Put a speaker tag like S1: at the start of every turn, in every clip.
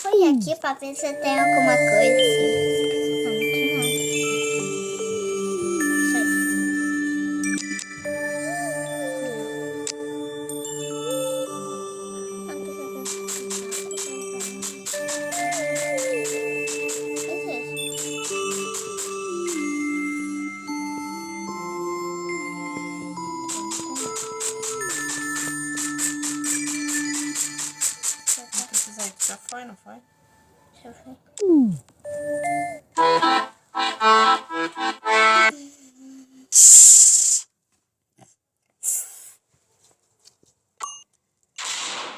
S1: Põe aqui pra ver se tem alguma coisa assim. Não tem nada. Isso aí.
S2: Já foi, não foi?
S1: Já foi.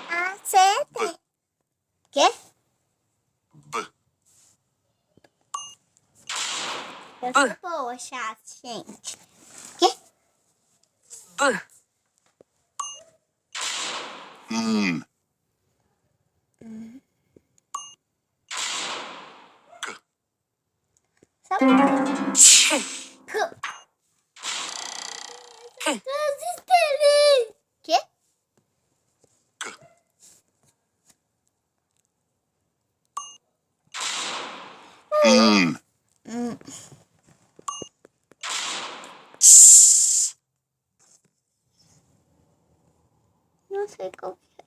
S1: Acertei. Quê? Eu sou boa, chat, gente. Quê? Quê? Não sei qual que é.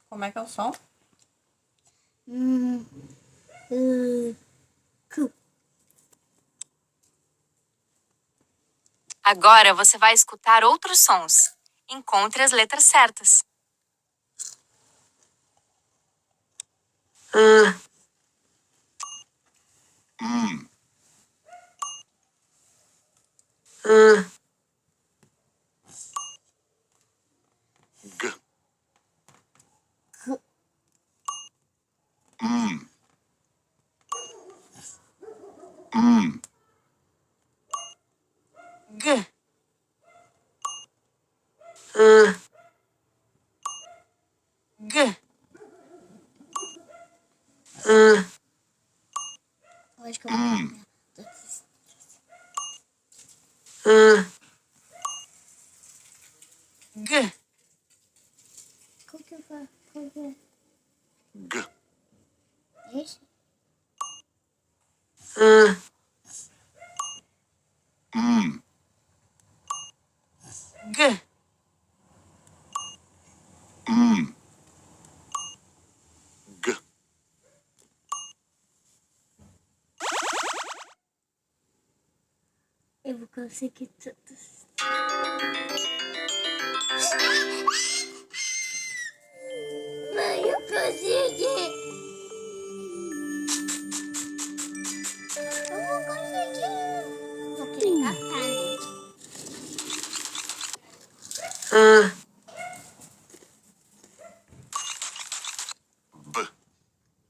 S2: Como é que é o som?
S3: Agora você vai escutar outros sons. Encontre as letras certas. G. G.
S1: Acho que eu vou
S3: G.
S1: Qual que eu faço? Qual que é?
S4: G.
S1: Esse?
S3: G.
S4: G.
S1: Eu vou conseguir todos. Mãe, eu consegui! Eu vou conseguir! Vou querer gastar, gente.
S4: B.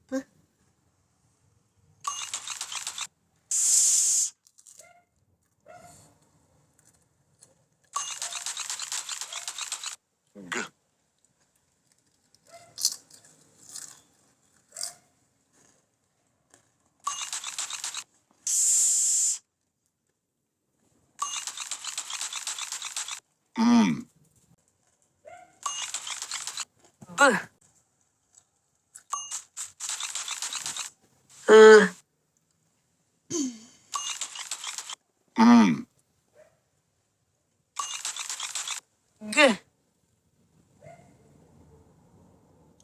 S1: B.
S3: B. L. G.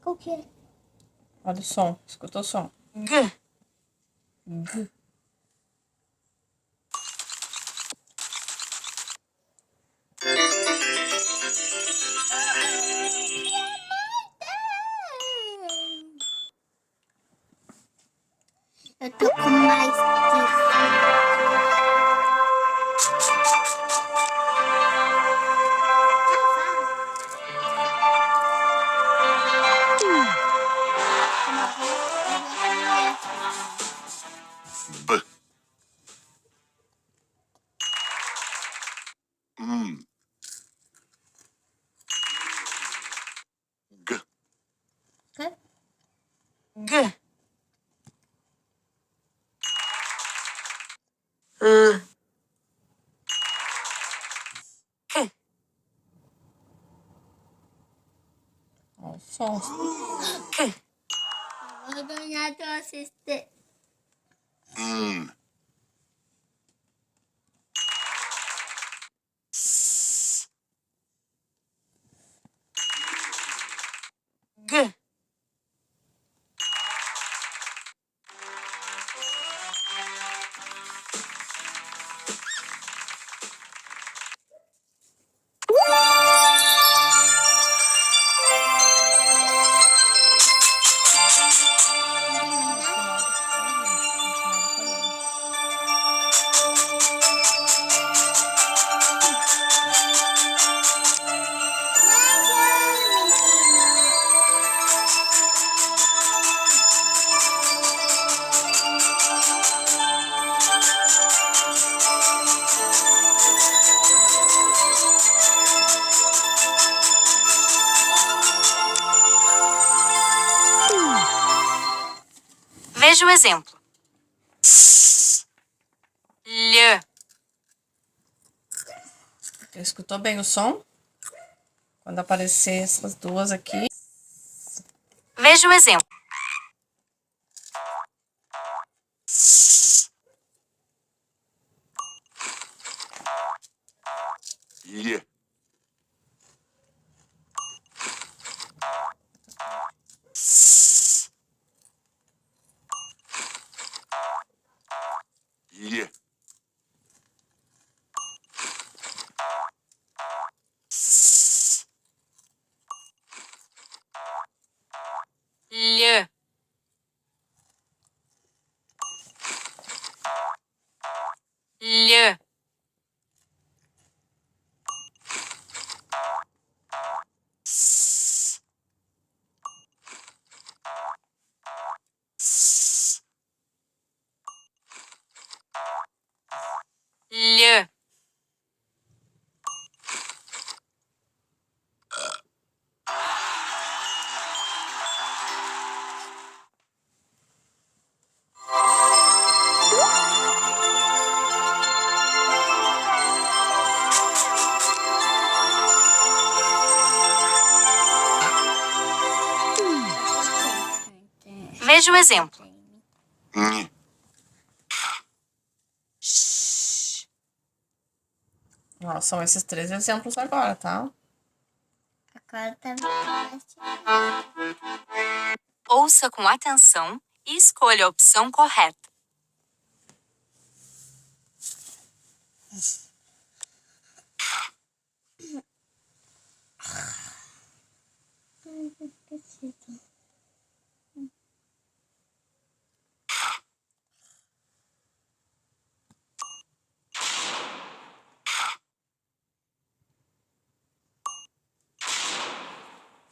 S1: Qual que é?
S2: Olha o som. Escutou o som?
S3: G.
S2: G.
S1: Eu tô com mais disso.
S4: B. G.
S1: Quê?
S3: G. L. K.
S2: Olha o som.
S3: K.
S1: Vou ganhar teu assistente.
S3: G. Veja o exemplo. Lhe.
S2: Escutou bem o som? Quando aparecer essas duas aqui.
S3: Veja o exemplo.
S4: Lhe. Lhe.
S3: Lhe. Lhe. Lhe. Veja o exemplo.
S4: Nhe.
S2: Ó, são esses 3 exemplos agora, tá?
S1: Agora tá
S3: Ouça com atenção e escolha a opção correta.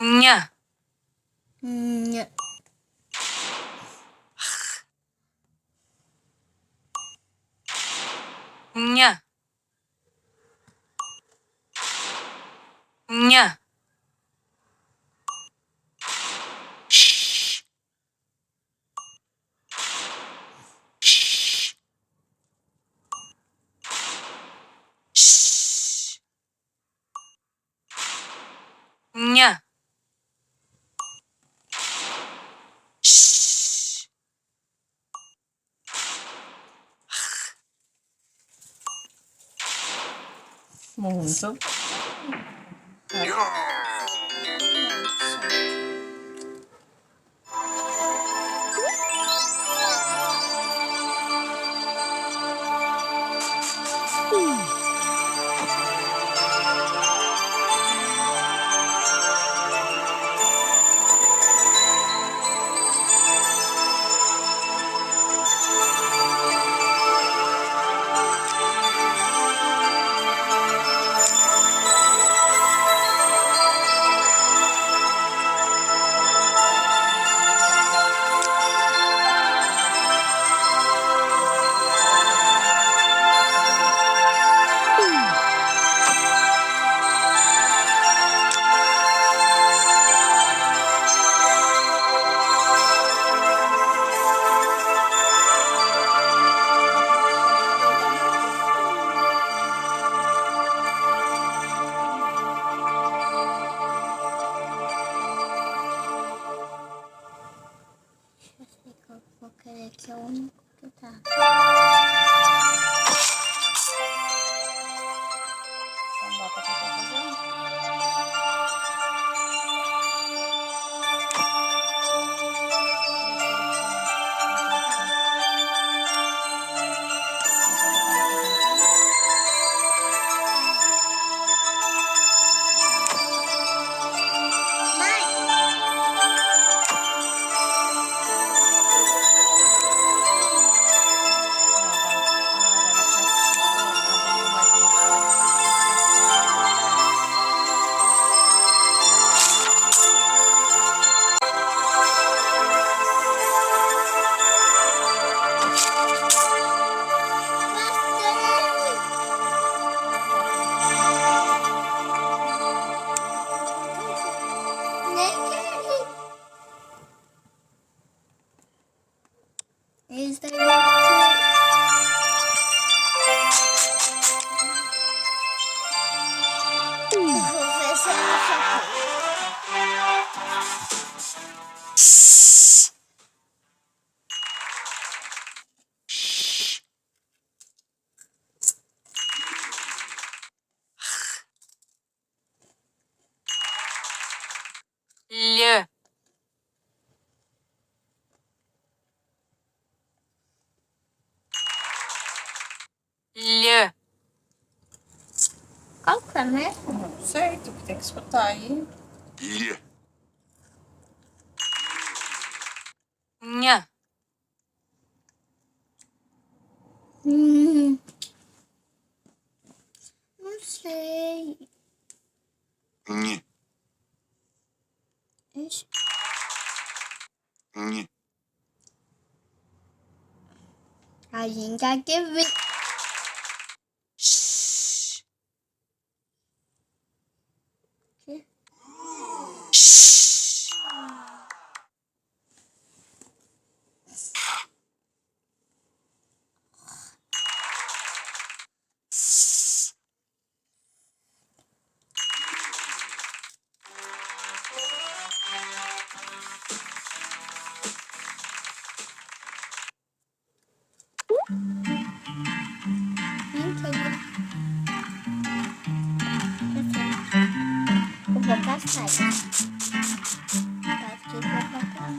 S3: Nha.
S1: Nha.
S3: Nha. Nha. Shh. Shh. Shh.
S2: Muito.
S1: Vou querer que é o único que tá.
S2: Então, bota o que eu tô fazendo.
S1: Isso daí. Vou ver se eu acho.
S3: Lhe. Lhe.
S1: Qual que é mesmo?
S2: Não sei, tu que tem que escutar aí.
S4: Lhe.
S3: Nha.
S1: Não sei.
S4: Nhe.
S1: Ixi.
S4: Nhe.
S1: A gente adivinha.
S3: Shh.
S1: Que?
S3: Shh.
S1: Eu vou passar. Acho que eu vou passar.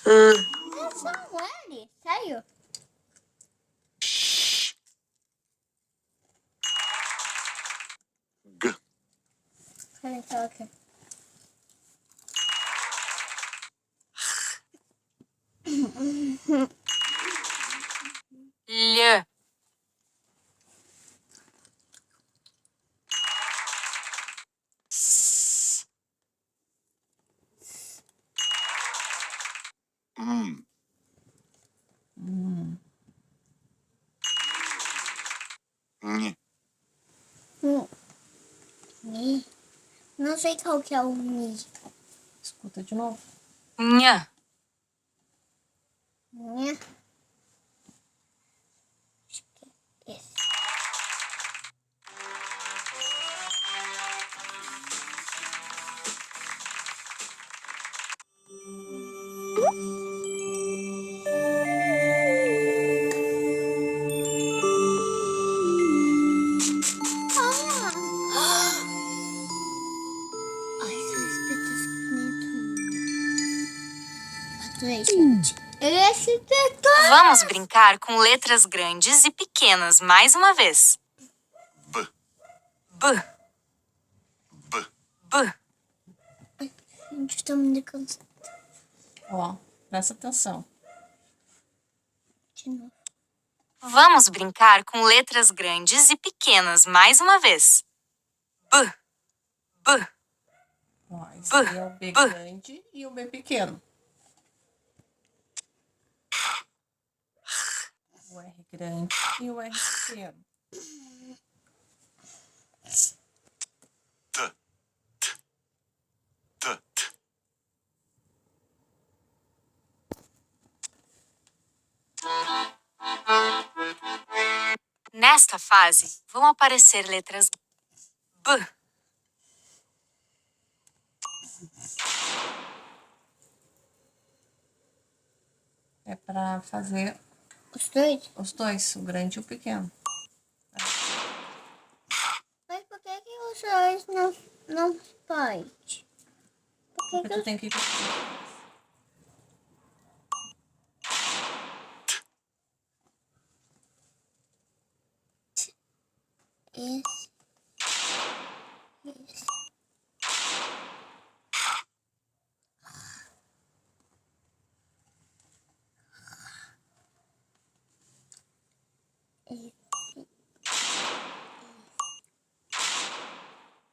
S1: É só um L, sério?
S4: G.
S1: Peraí, coloca.
S3: Lhe.
S4: Hum.
S1: sei qual que é o mi.
S2: Escuta de novo.
S3: Nha.
S1: Né? Acho que é esse. Ai, são espetos gente. Esse espeto.
S3: Vamos brincar com letras grandes e pequenas mais uma vez.
S4: B.
S3: B.
S4: B.
S3: B.
S1: Gente, tô me cansando.
S2: Ó, presta atenção.
S1: De novo.
S3: Vamos brincar com letras grandes e pequenas mais uma vez. B. B.
S2: Ó, esse aqui é o B grande e o B pequeno. O R grande e o R pequeno.
S4: T. T. T. T.
S3: Nesta fase, vão aparecer letras B.
S2: É pra fazer
S1: Os dois?
S2: os dois, o grande e o pequeno.
S1: Mas por que os dois não pode?
S2: Porque tu tem que...
S1: Esse.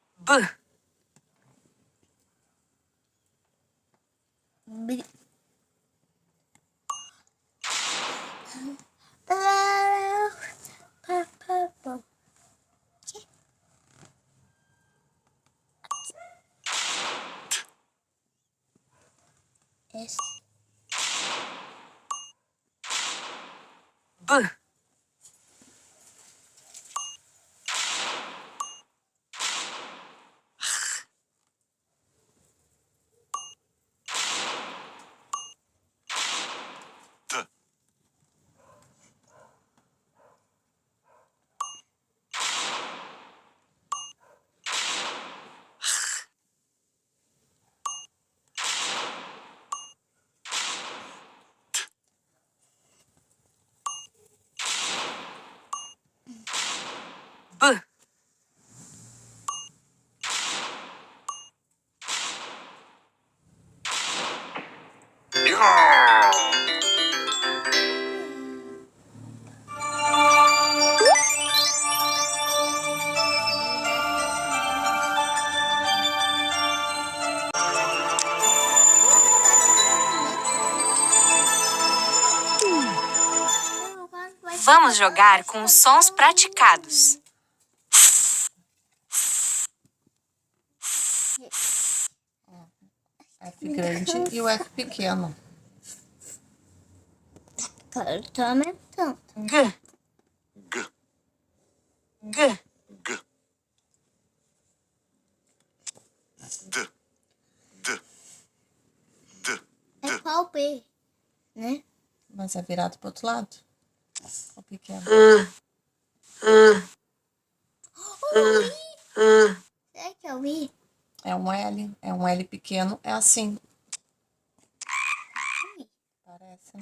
S1: Esse.
S3: B.
S1: B. Esse.
S3: B.
S4: T.
S3: B. Vamos jogar com os sons praticados.
S2: F grande e o F pequeno.
S1: Cara, tô aumentando.
S3: G.
S4: G.
S3: G.
S4: G. D. D. D.
S1: É qual B? Né?
S2: Mas é virado pro outro lado. O pequeno.
S1: Será que eu vi?
S2: É um L pequeno, é assim. Parece, né?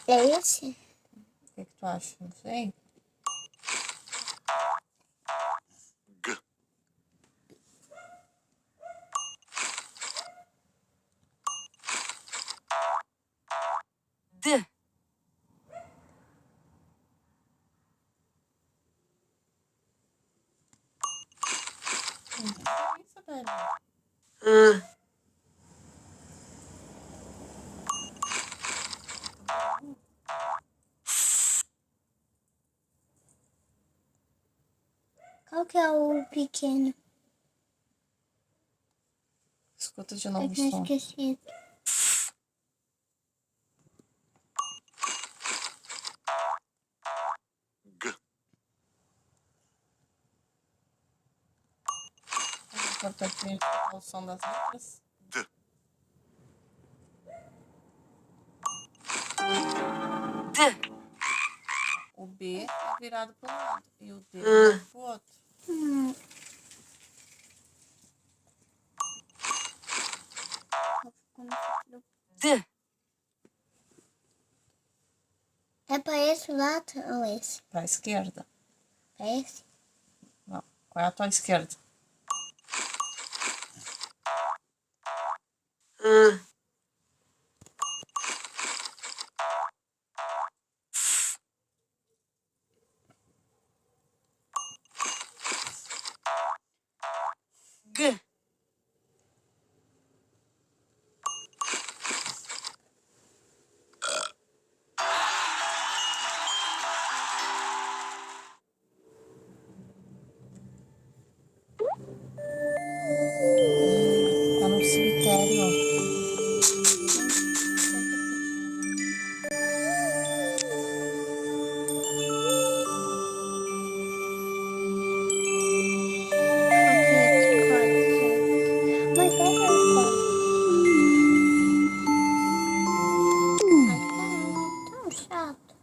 S1: É esse?
S2: O que tu acha? Não sei.
S4: G.
S3: D.
S2: Isso, velho.
S1: Qual que é o pequeno?
S2: Escuta de novo o
S1: Eu tinha
S2: som.
S1: esquecido.
S4: G.
S2: É importante a gente escutar o som das letras.
S4: D.
S3: D.
S2: O B é virado para um lado e o D é virado para o outro.
S3: D.
S1: É pra esse lado ou esse?
S2: Para a esquerda.
S1: Pra esse?
S2: Não. Qual é a tua esquerda?
S3: G.
S2: Tá no cemitério, ó.
S1: Mas é tão chato.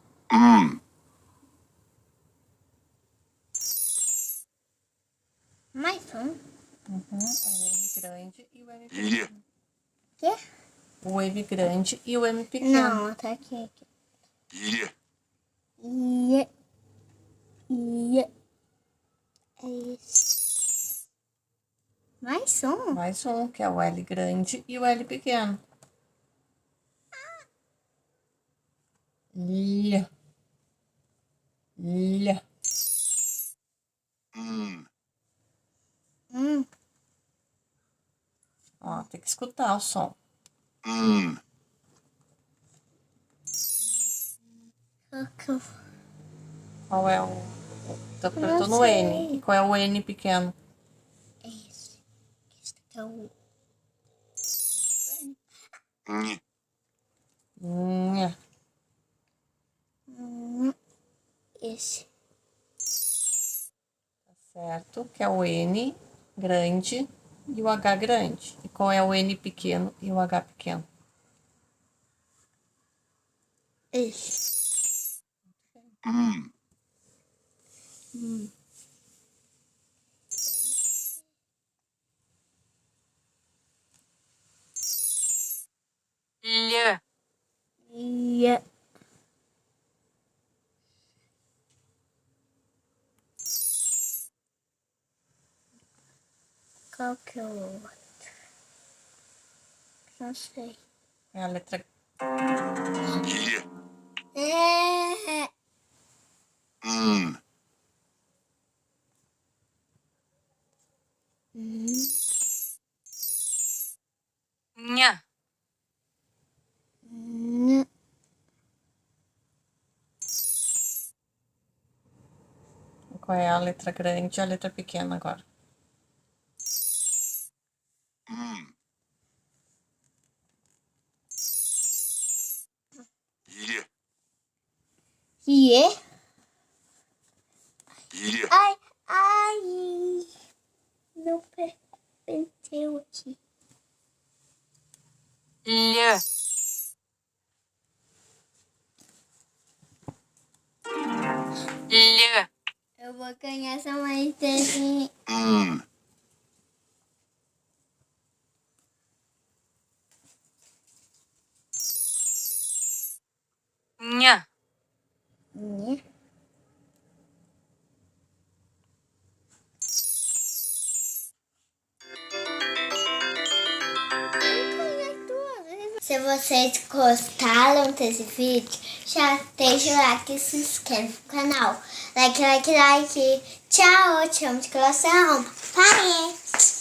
S1: Mais um.
S2: É o M grande e o M
S4: Lhe.
S2: pequeno.
S1: Quê?
S2: O M grande e o M pequeno.
S1: Não, tá aqui.
S4: Lhe.
S1: Ia. É isso. Mais um.
S2: Mais um, que é o L grande e o L pequeno. Lha. Lha. Ó, tem que escutar o som. Qual é o... Tá apertando no N. E qual é o N pequeno?
S1: É esse. Esse aqui é o...
S4: Nhe.
S2: Nha.
S1: Esse.
S2: Tá certo, que é o N grande e o H grande. E qual é o N pequeno e o H pequeno?
S1: Esse.
S3: Lhe.
S1: Ia. Qual que é o outro? Não sei.
S2: É a letra...
S4: Lhe.
S1: É.
S3: Nha.
S2: Qual é a letra grande e a letra pequena agora?
S4: Lhe.
S1: Ie.
S4: Lhe.
S1: Ai. Não penteu aqui.
S3: Lhe. Lhe.
S1: Eu vou ganhar essa mais desse.
S3: Nha.
S1: Né? Se vocês gostaram desse vídeo, já deixa o like e se inscreve no canal. Like. Tchau, te amo de coração. Parei.